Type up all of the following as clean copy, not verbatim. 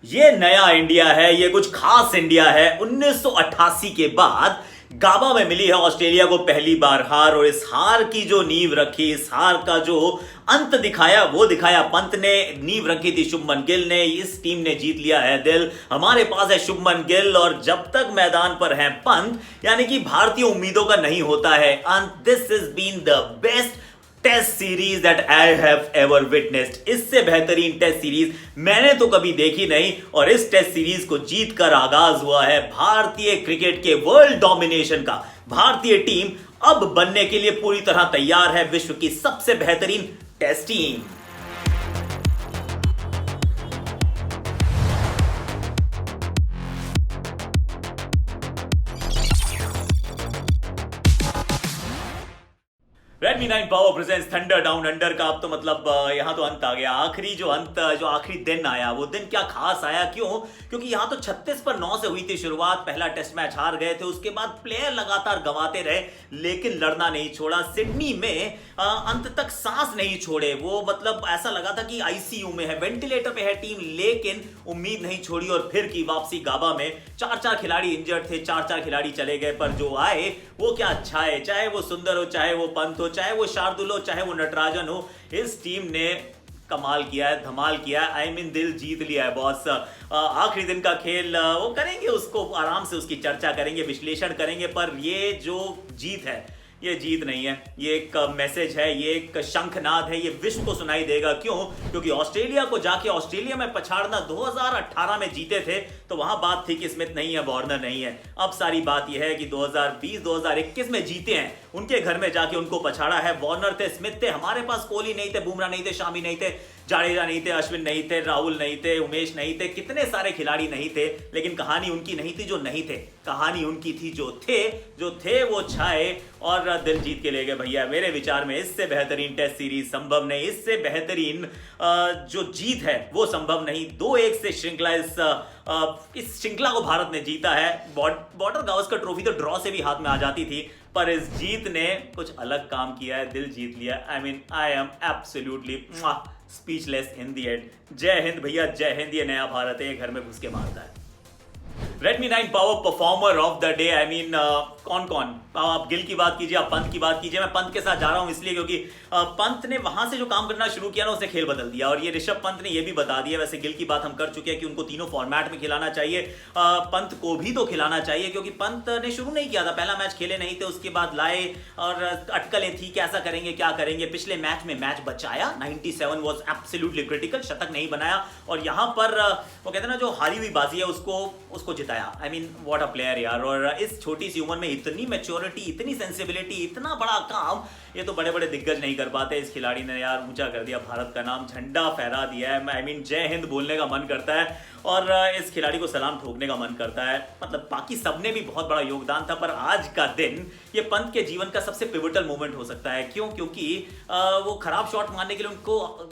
ये नया इंडिया है, ये कुछ खास इंडिया है। 1988 के बाद गाबा में मिली है ऑस्ट्रेलिया को पहली बार हार, और इस हार की जो नींव रखी, इस हार का जो अंत दिखाया वो दिखाया पंत ने। नींव रखी थी शुभमन गिल ने। इस टीम ने जीत लिया है दिल। हमारे पास है शुभमन गिल, और जब तक मैदान पर है पंत, यानी कि भारतीय उम्मीदों का नहीं होता है अंत। This is been the best test series that I have ever witnessed. इससे बेहतरीन टेस्ट सीरीज मैंने तो कभी देखी नहीं, और इस टेस्ट सीरीज को जीतकर आगाज हुआ है भारतीय क्रिकेट के वर्ल्ड डोमिनेशन का। भारतीय टीम अब बनने के लिए पूरी तरह तैयार है विश्व की सबसे बेहतरीन test team. Redmi 9 power presence thunder down under का अब तो मतलब यहां तो अंत आ गया। जो आखिरी दिन आया, वो दिन क्या खास आया। क्यों? क्योंकि यहां तो 36 पर 9 से हुई थी शुरुआत। पहला टेस्ट मैच हार गए थे, उसके बाद प्लेयर लगातार गंवाते रहे, लेकिन लड़ना नहीं छोड़ा। सिडनी में अंत तक सांस नहीं छोड़े वो, मतलब ऐसा लगा था कि आईसीयू में है, वेंटिलेटर पे है टीम, लेकिन उम्मीद नहीं छोड़ी और फिर की वापसी गाबा में। 4 खिलाड़ी इंजर्ड थे, 4 खिलाड़ी चले गए, पर जो आए वो क्या अच्छा है। चाहे वो सुंदर हो, चाहे वो पंत हो, चाहे वो शार्दुल हो, चाहे वो नटराजन हो, इस टीम ने कमाल किया है, धमाल किया है। आई मीन दिल जीत लिया है बॉस। आखिरी दिन का खेल वो करेंगे, उसको आराम से उसकी चर्चा करेंगे, विश्लेषण करेंगे, पर ये जो जीत है, ये जीत नहीं है, ये एक मैसेज है, ये एक शंखनाद है, ये विश्व को सुनाई देगा। क्यों? क्योंकि ऑस्ट्रेलिया को जाके ऑस्ट्रेलिया में पछाड़ना, 2018 में जीते थे तो वहां बात थी कि स्मिथ नहीं है, वार्नर नहीं है। अब सारी बात यह है कि 2020 2021 में जीते हैं, उनके घर में जाके उनको पछाड़ा है। वार्नर थे, स्मिथ थे, हमारे पास कोहली नहीं थे, बुमराह नहीं थे, शामी नहीं थे, जाडेजा नहीं थे, अश्विन नहीं थे, राहुल नहीं थे, उमेश नहीं थे, कितने सारे खिलाड़ी नहीं थे, लेकिन कहानी उनकी नहीं थी जो नहीं थे, कहानी उनकी थी जो थे वो छाए और दिल जीत के ले गए भैया। मेरे विचार में इससे बेहतरीन टेस्ट सीरीज संभव नहीं, इससे बेहतरीन जो जीत है वो संभव नहीं। 2-1 से श्रृंखला, इस श्रृंखला को भारत ने जीता है। बॉर्डर गावस्कर ट्रॉफी तो ड्रॉ से भी हाथ में आ जाती थी, पर इस जीत ने कुछ अलग काम किया है, दिल जीत लिया। I mean I am absolutely speechless in the and. जय हिंद भैया, जय हिंद। ये नया भारत है, घर में घुस के मारता है। Redmi 9 power performer of the day, I mean कौन आप गिल की बात कीजिए, आप पंत की बात कीजिए। मैं पंत के साथ जा रहा हूं इसलिए क्योंकि पंत ने वहां से जो काम करना शुरू किया ना, उसने खेल बदल दिया, और ये ऋषभ पंत ने ये भी बता दिया। वैसे गिल की बात हम कर चुके हैं कि उनको तीनों फॉर्मेट में खिलाना चाहिए, पंत को भी तो खिलाना चाहिए, क्योंकि पंत ने शुरू नहीं किया था, पहला मैच खेले नहीं थे, उसके बाद लाए और अटकलें थी, कैसा करेंगे क्या करेंगे। पिछले मैच में मैच बचाया, 97 वाज एब्सोल्युटली क्रिटिकल, शतक नहीं बनाया, और यहां पर वो कहते हैं ना, जो हारी हुई बाजी है उसको जिताया। I mean what a player यार। और इस छोटी सी उम्र में इतनी मैच्योरिटी, इतनी सेंसिबिलिटी, इतना बड़ा काम, ये तो बड़े बड़े दिग्गज नहीं कर पाते। इस खिलाड़ी ने यार ऊंचा कर दिया भारत का नाम, झंडा फहरा दिया है। आई मीन जय हिंद बोलने का मन करता है, और इस खिलाड़ी को सलाम ठोकने का मन करता है। मतलब बाकी सबने भी बहुत बड़ा योगदान था, पर आज का दिन ये पंत के जीवन का सबसे पिवटल मोमेंट हो सकता है। क्यों? क्योंकि वो खराब शॉट मारने के लिए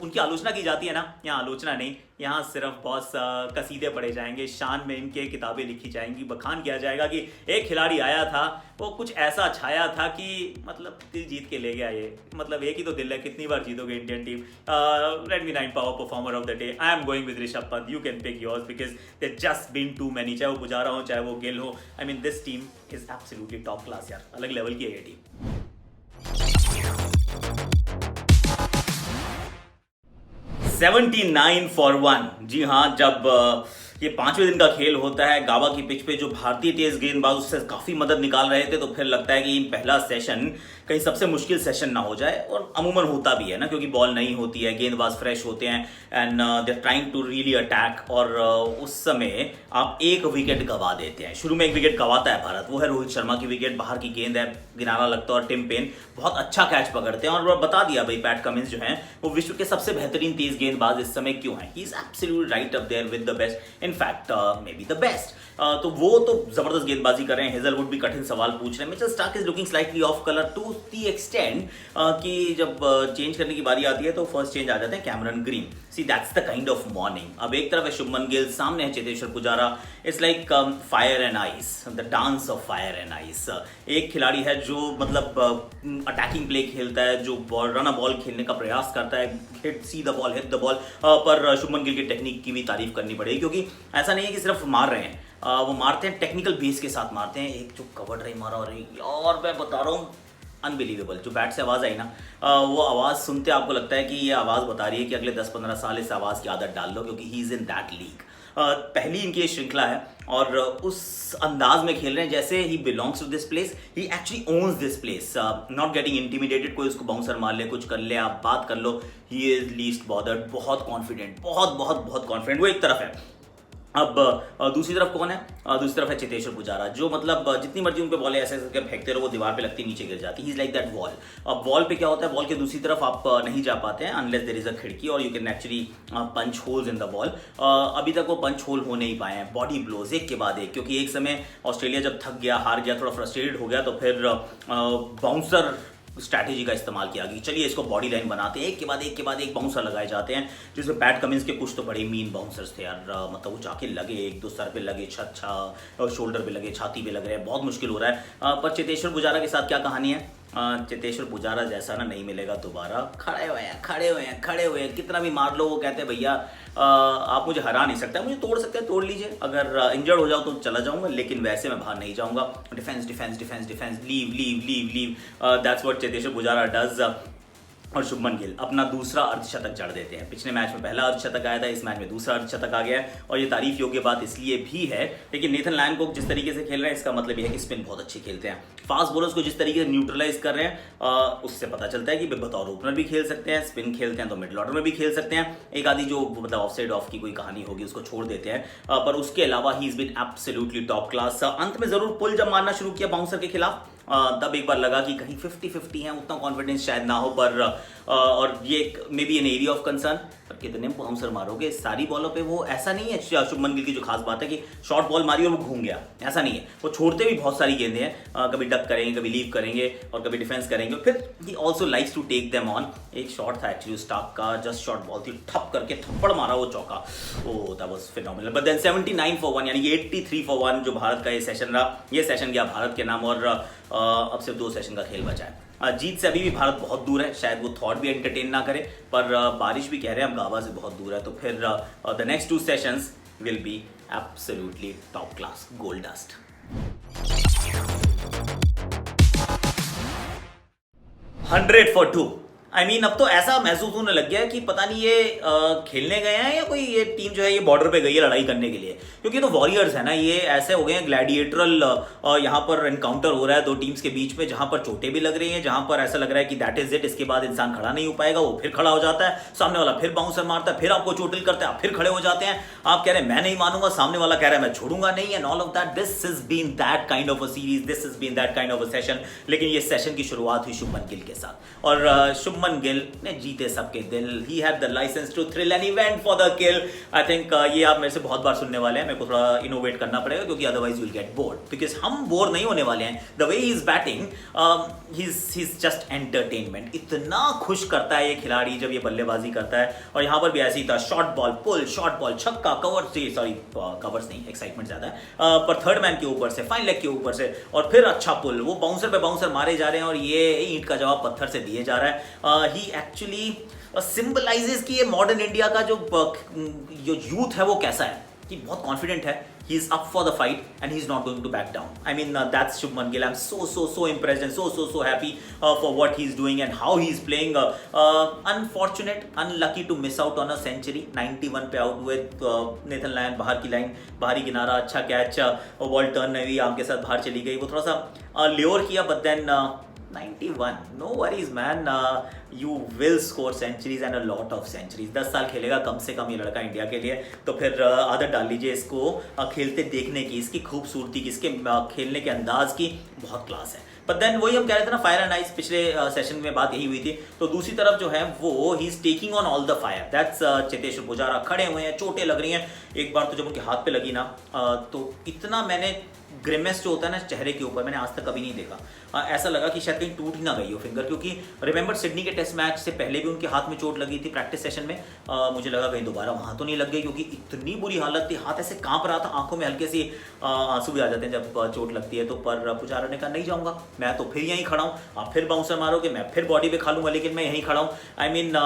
उनकी आलोचना की जाती है ना, यहाँ आलोचना नहीं, यहाँ सिर्फ बहुत कसीदे पढ़े जाएंगे, शान में इनके किताबें लिखी जाएंगी, बखान किया जाएगा कि एक खिलाड़ी आया था, वो कुछ ऐसा छाया था कि मतलब दिल जीत के ले गया। ये मतलब एक ही तो दिल है, कितनी बार जीतोगे Indian team. Redmi 9 power performer of the day, I am going with Rishabh Pant. You can pick yours because they just been too many. चाहे वो पुजारा हो, चाहे वो गिल हो, I mean this team is absolutely top class यार, अलग लेवल की है ये टीम। 79 for 1। जी हाँ, जब ये 5वें दिन का खेल होता है गाबा की पिच पे, जो भारतीय तेज गेंदबाज उससे काफी मदद निकाल रहे थे, तो फिर लगता है कि पहला सेशन कहीं सबसे मुश्किल सेशन ना हो जाए, और अमूमन होता भी है ना, क्योंकि बॉल नहीं होती है, गेंदबाज फ्रेश होते हैं and they are trying to really attack, और उस समय आप एक विकेट गवा देते हैं। शुरू में एक विकेट गवाता है भारत, वो है रोहित शर्मा की विकेट, बाहर की गेंद है, किनारा लगता है, और टिम पेन बहुत अच्छा कैच पकड़ते हैं, और बता दिया भाई पैट कमिंस जो हैं वो विश्व के सबसे बेहतरीन तेज गेंदबाज इस समय क्यों हैं। He is absolutely right up there with the best, in fact may be the best. तो वो तो जबरदस्त गेंदबाजी कर रहे हैं। हेजलवुड भी कठिन सवाल पूछ रहे हैं। Mitchell Starc is looking slightly off colour to the extent कि जब चेंज करने की बारी आती है तो फर्स्ट चेंज आ जाते हैं Cameron green. See that's the kind of morning. अब एक तरफ है शुभमन गिल, सामने है Cheteshwar Pujara. It's like fire and ice, the dance of fire and ice. एक खिलाड़ी है जो मतलब अटैकिंग प्ले खेलता है, जो बॉल रन बॉल खेलने का प्रयास करता है, hit see the ball, hit the ball. पर शुभमन गिल की टेक्निक की भी तारीफ करनी पड़ेगी, क्योंकि ऐसा नहीं है कि सिर्फ मार रहे हैं, वो मारते हैं टेक्निकल बेस के साथ मारते हैं। एक जो कवर ड्राइव मारा, और यार मैं बता रहा हूँ अनबिलीवेबल, जो बैट से आवाज़ आई ना, वो आवाज़ सुनते आपको लगता है कि ये आवाज़ बता रही है कि अगले 10-15 साल इस आवाज़ की आदत डाल लो, क्योंकि he is in that league. पहली इनकी ये श्रृंखला है और उस अंदाज में खेल रहे हैं जैसे ही belongs to this place, he actually owns this place, not getting intimidated. कोई उसको बाउंसर मार ले, कुछ कर ले, आप बात कर लो, ही इज लीस्ट बॉदर्ड। बहुत कॉन्फिडेंट, बहुत बहुत बहुत कॉन्फिडेंट। वो एक तरफ है। अब दूसरी तरफ कौन है? दूसरी तरफ है चेतेश्वर पुजारा, जो मतलब जितनी मर्जी उन पे बॉलें ऐसे ऐसे फेंकते रहो, वो दीवार पे लगती, नीचे गिर जाती। He is like that wall. अब वॉल पे क्या होता है, वॉल के दूसरी तरफ आप नहीं जा पाते हैं अनलेस देयर इज अ खिड़की, और you can actually punch holes in the wall. अभी तक वो पंच होल हो नहीं पाए हैं। बॉडी ब्लोज एक के बाद एक, क्योंकि एक समय ऑस्ट्रेलिया जब थक गया, हार गया, थोड़ा फ्रस्ट्रेटेड हो गया, तो फिर बाउंसर स्ट्रैटेजी का इस्तेमाल किया कि चलिए इसको बॉडी लाइन बनाते हैं, एक के बाद एक बाउंसर लगाए जाते हैं, जिसमें पैट कमिंस के कुछ तो बड़े मीन बाउंसर्स थे यार। मतलब वो जाके लगे, एक दो सर पे लगे, और शोल्डर पे लगे, छाती पे लग रहे हैं, बहुत मुश्किल हो रहा है। पर चेतेश्वर पुजारा के साथ क्या कहानी है? चेतेश्वर पुजारा जैसा ना नहीं मिलेगा दोबारा। खड़े हुए हैं, कितना भी मार लो, वो कहते हैं भैया आप मुझे हरा नहीं सकते, मुझे तोड़ सकते हैं, तोड़ लीजिए, अगर इंजर्ड हो जाओ तो चला जाऊंगा, लेकिन वैसे मैं बाहर नहीं जाऊंगा। Defence, leave, that's what Cheteshwar Pujara does. और शुभमन गिल अपना दूसरा अर्धशतक जड़ देते हैं। पिछले मैच में पहला अर्धशतक आया था, इस मैच में दूसरा अर्धशतक आ गया है, और ये तारीफ योग्य बात इसलिए भी है, लेकिन नेथन लायन को जिस तरीके से खेल रहे हैं, इसका मतलब ये है कि स्पिन बहुत अच्छी खेलते हैं। फास्ट बॉलर्स को जिस तरीके से न्यूट्रलाइज कर रहे हैं, उससे पता चलता है कि बतौर ओपनर भी खेल सकते हैं, स्पिन खेलते हैं तो मिडल ऑर्डर में भी खेल सकते हैं। एक आदि जो मतलब ऑफ साइड ऑफ की कोई कहानी होगी उसको छोड़ देते हैं, पर उसके अलावा he is been absolutely top class. अंत में जरूर पुल जब मारना शुरू किया बाउंसर के खिलाफ, तब एक बार लगा कि कहीं 50-50 है, उतना कॉन्फिडेंस शायद ना हो, पर और ये may be an area of concern. पर कितने बाउंसर मारोगे सारी बॉलों पे? वो ऐसा नहीं है शुभमन गिल की जो खास बात है कि शॉर्ट बॉल मारी और वो घूम गया, ऐसा नहीं है। वो छोड़ते भी बहुत सारी गेंदें हैं, कभी डक करेंगे, कभी लीव करेंगे, और कभी डिफेंस करेंगे। फिर ही also likes to take them on. एक शॉट था एक्चुअली स्टार्क का, जस्ट शॉट बॉल थी, ठप करके थप्पड़ मारा वो चौका, oh that was phenomenal. But then 79 for 1 यानी कि 83 for 1 जो भारत का ये सेशन रहा, ये सेशन गया भारत के नाम, और अब सिर्फ 2 सेशन का खेल बचा है। जीत से अभी भी भारत बहुत दूर है, शायद वो थॉट भी एंटरटेन ना करे, पर बारिश भी कह रहे हैं हम गाबा से बहुत दूर है, तो फिर the next 2 sessions will be absolutely top class, gold dust. 100 for 2। I mean अब तो ऐसा महसूस होने लग गया है कि पता नहीं ये खेलने गए हैं या कोई ये टीम जो है ये बॉर्डर पे गई है लड़ाई करने के लिए, क्योंकि तो वॉरियर्स है ना, ये ऐसे हो गए हैं ग्लैडिएटरल। यहाँ पर एनकाउंटर हो रहा है 2 टीम्स के बीच में, जहां पर चोटें भी लग रही हैं, जहां पर ऐसा लग रहा है कि दैट इज इट, इसके बाद इंसान खड़ा नहीं हो पाएगा, वो फिर खड़ा हो जाता है, सामने वाला फिर बाउंसर मारता है, फिर आपको चोटिल करता है, आप फिर खड़े हो जाते हैं, आप कह रहे हैं मैं नहीं मानूंगा, सामने वाला कह रहा है मैं छोड़ूंगा नहीं, and all of that. This is been that kind of a series, this is been that kind of a session. लेकिन ये सेशन की शुरुआत हुई शुभमन गिल के साथ, और शुभमन गिल ने जीते सबके दिल। He had the license to thrill and he went for the kill. I think ये आप मेरे से बहुत बार सुनने वाले हैं, मेरे को थोड़ा इनोवेट करना पड़ेगा, क्योंकि otherwise you'll get bored. Because हम बोर नहीं होने वाले हैं। The way he is batting, he's just entertainment. इतना खुश करता है ये खिलाड़ी जब ये बल्लेबाजी करता है, और यहाँ पर भी ऐसे ही था, शॉर्ट बॉल पुल, शॉर्ट बॉल छक्का, कवर से, सॉरी कवर्स नहीं, एक्साइटमेंट ज्यादा है, पर थर्ड मैन के ऊपर से, फाइन लेग के ऊपर से, और फिर अच्छा पुल, वो बाउंसर पे बाउंसर मारे जा रहे हैं, और ये ईंट का जवाब पत्थर से दिए जा रहा है। ही एक्चुअली सिंबलाइजेस कि ये मॉडर्न इंडिया का जो यूथ है वो कैसा है, कि बहुत कॉन्फिडेंट है, he is up for the fight and he is not going to back down. I mean that's Shubman Gill. I'm so impressed and so happy for what he is doing and how he is playing. Unfortunate, unlucky to miss out on a century. 91 पे out हुए, Nathan Lyon बाहर की line, बाहरी किनारा, अच्छा catch, ball turn नहीं हुई, आम के साथ बाहर चली गई, वो थोड़ा सा ल्योर किया, but then 91, no worries man, you will score centuries and a lot of centuries। 10 साल खेलेगा कम से कम ये लड़का इंडिया के लिए, तो फिर आदत डाल लीजिए इसको खेलते देखने की, इसकी खूबसूरती की, इसके खेलने के अंदाज की, बहुत क्लास है। बट देन वही हम कह रहे थे ना, फायर एंड आइस, पिछले सेशन में बात यही हुई थी, तो दूसरी तरफ जो है वो he is taking on all the fire, that's Cheteshwar Pujara. खड़े हुए हैं, चोटें लग रही हैं, एक बार तो जब उनके हाथ पे लगी ना, तो इतना मैंने ग्रिमेस जो होता है ना चेहरे के ऊपर, मैंने आज तक कभी नहीं देखा। ऐसा लगा कि शायद कहीं टूट ही ना गई हो फिंगर, क्योंकि रिमेंबर सिडनी के टेस्ट मैच से पहले भी उनके हाथ में चोट लगी थी प्रैक्टिस सेशन में। मुझे लगा कहीं दोबारा वहाँ तो नहीं लग गई, क्योंकि इतनी बुरी हालत थी, हाथ ऐसे कांप रहा था, आंखों में हल्के सी आंसू भी आ जाते हैं जब चोट लगती है तो। पर पुजारा ने कहा नहीं जाऊँगा, मैं तो फिर यहीं खड़ा हूँ, आप फिर बाउंसर मारोगे, मैं फिर बॉडी पे खा लूँगा, लेकिन मैं यहीं खड़ा हूँ। I mean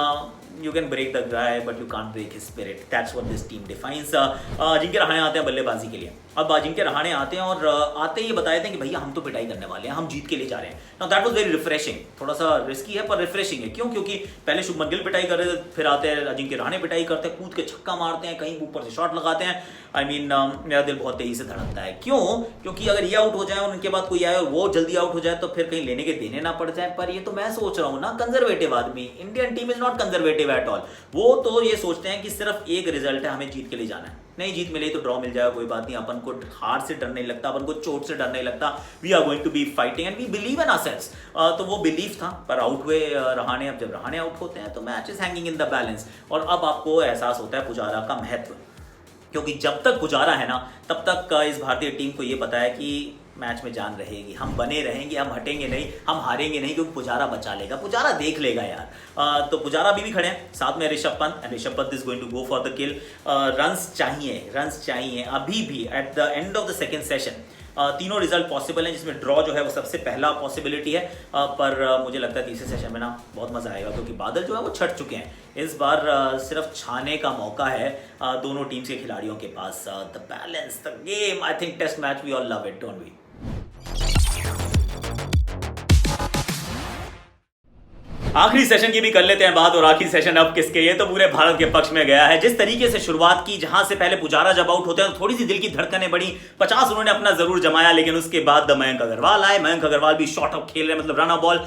you can break the guy but you can't break his spirit. That's what this team defines. Ajinkya Rahane आते हैं बल्लेबाजी के लिए। अब अजिंक्य रहाणे आते हैं और आते ही बताए थे कि भैया हम तो पिटाई करने वाले हैं, हम जीत के लिए जा रहे हैं। Now that was very refreshing, थोड़ा सा रिस्की है पर रिफ्रेशिंग है। क्यों? क्योंकि पहले शुभमन गिल पिटाई कर रहे थे, फिर आते हैं अजिंक्य रहाणे पिटाई करते हैं, कूद के छक्का मारते हैं, कहीं ऊपर से शॉट लगाते हैं। आई मीन मेरा दिल बहुत तेजी से धड़कता है। क्यों? क्योंकि अगर ये आउट हो जाए और उनके बाद कोई आए और वो जल्दी आउट हो जाए तो फिर कहीं लेने के देने ना पड़ जाए। पर ये तो मैं सोच रहा हूँ ना, कंजर्वेटिव आदमी, Indian team is not conservative at all. वो तो ये सोचते हैं कि सिर्फ एक रिजल्ट है, हमें जीत के लिए जाना है, नहीं जीत मिले तो ड्रॉ मिल जाएगा, कोई बात नहीं, अपन को हार से डर नहीं लगता, अपन को चोट से डर नहीं लगता। We are going to be fighting and we believe in ourselves. तो वो बिलीव था, पर आउट हुए रहाणे। अब जब रहाणे आउट होते हैं तो match is hanging in the balance. और अब आपको एहसास होता है पुजारा का महत्व, क्योंकि जब तक पुजारा है ना तब तक इस भारतीय टीम को ये पता है कि मैच में जान रहेगी, हम बने रहेंगे, हम हटेंगे नहीं, हम हारेंगे नहीं, क्योंकि पुजारा बचा लेगा, पुजारा देख लेगा यार। तो पुजारा अभी भी खड़े हैं, साथ में Rishabh Pant, and Rishabh Pant is going to go for the kill. Runs चाहिए अभी भी at the end of the second session. तीनों रिजल्ट पॉसिबल हैं, जिसमें ड्रॉ जो है वो सबसे पहला पॉसिबिलिटी है। पर मुझे लगता है तीसरे सेशन में ना बहुत मजा आएगा, क्योंकि बादल जो है वो छट चुके हैं। इस बार सिर्फ छाने का मौका है दोनों टीम्स के खिलाड़ियों के पास। The balance, the game, I think test match we all love it, don't we? आखिरी सेशन की भी कर लेते हैं बात। और आखिरी सेशन अब किसके? ये तो पूरे भारत के पक्ष में गया है। जिस तरीके से शुरुआत की, जहां से पहले पुजारा जब आउट होते हैं तो थोड़ी सी दिल की धड़कनें बढ़ी, 50 उन्होंने अपना जरूर जमाया, लेकिन उसके बाद मयंक अग्रवाल आए। मयंक अग्रवाल भी शॉर्ट अप खेल रहे हैं, मतलब रन बॉल,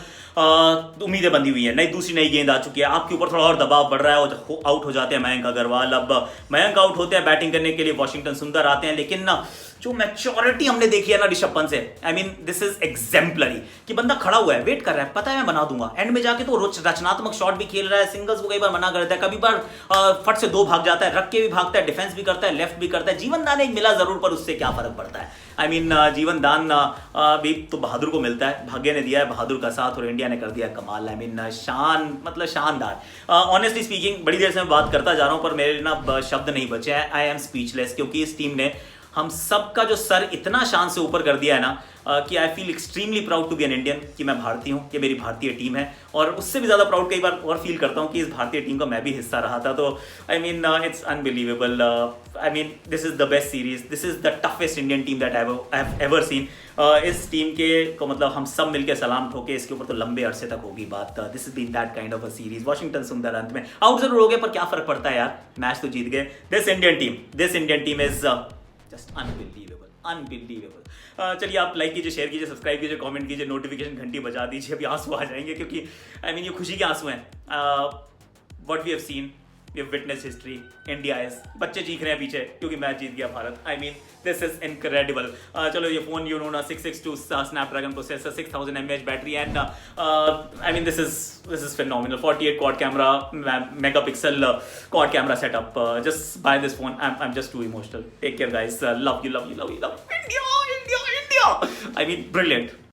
उम्मीदें बंधी हुई है, दूसरी नई गेंद आ चुकी है, आपके ऊपर थोड़ा और दबाव बढ़ रहा है और आउट हो जाते हैं मयंक अग्रवाल। अब मयंक आउट होते हैं, बैटिंग करने के लिए वाशिंगटन सुंदर आते हैं, लेकिन ना जो मैच्योरिटी हमने देखी है ना ऋषभ पंत से, आई मीन दिस इज एग्जेम्पलरी। कि बंदा खड़ा हुआ है, वेट कर रहा है, पता है मैं बना दूंगा, एंड में जाके तो रचनात्मक शॉट भी खेल रहा है, सिंगल्स को कई बार मना कर देता है, कभी बार फट से 2 भाग जाता है, रख के भी भागता है, डिफेंस भी करता है, लेफ्ट भी करता है। जीवन दान एक मिला जरूर, पर उससे क्या फर्क पड़ता है? आई मीन जीवन दान भी तो बहादुर को मिलता है, भाग्य ने दिया है बहादुर का साथ और इंडिया ने कर दिया कमाल। आई मीन मतलब शानदार। ऑनेस्टली स्पीकिंग बड़ी देर से मैं बात करता जा रहा हूं, पर मेरे ना शब्द नहीं बचे हैं। आई एम स्पीचलेस, क्योंकि इस टीम ने हम सबका जो सर इतना शान से ऊपर कर दिया है ना कि I feel extremely proud to be an Indian, कि मैं भारतीय हूँ, कि मेरी भारतीय टीम है। और उससे भी ज़्यादा प्राउड कई बार और फील करता हूँ कि इस भारतीय टीम का मैं भी हिस्सा रहा था। तो I mean it's unbelievable. I mean this is the best series, this is the toughest Indian team that I have ever seen. इस टीम के को मतलब हम सब मिलकर सलाम ठोके, इसके ऊपर तो लंबे अरसे तक होगी बात। This is been that kind of a series. Washington Sundar अंत में आउट जरूर हो गए, पर क्या फर्क पड़ता है यार, मैच तो जीत गए। This Indian team is just unbelievable. चलिए आप लाइक कीजिए, शेयर कीजिए, सब्सक्राइब कीजिए, कमेंट कीजिए, नोटिफिकेशन घंटी बजा दीजिए। अभी आंसू आ जाएंगे, क्योंकि आई मीन ये खुशी के आंसू हैं। What we have seen, we have witness history, India is, बच्चे चीख रहे हैं पीछे क्योंकि मैच जीत गया Bharat. I mean this is incredible. चलो ये फोन यू नो ना 662 Snapdragon processor, 6000 mAh battery, and I mean this is phenomenal. 48 quad camera, megapixel quad camera setup. Just buy this phone, I am just too emotional. Take care guys, love you, India. I mean brilliant.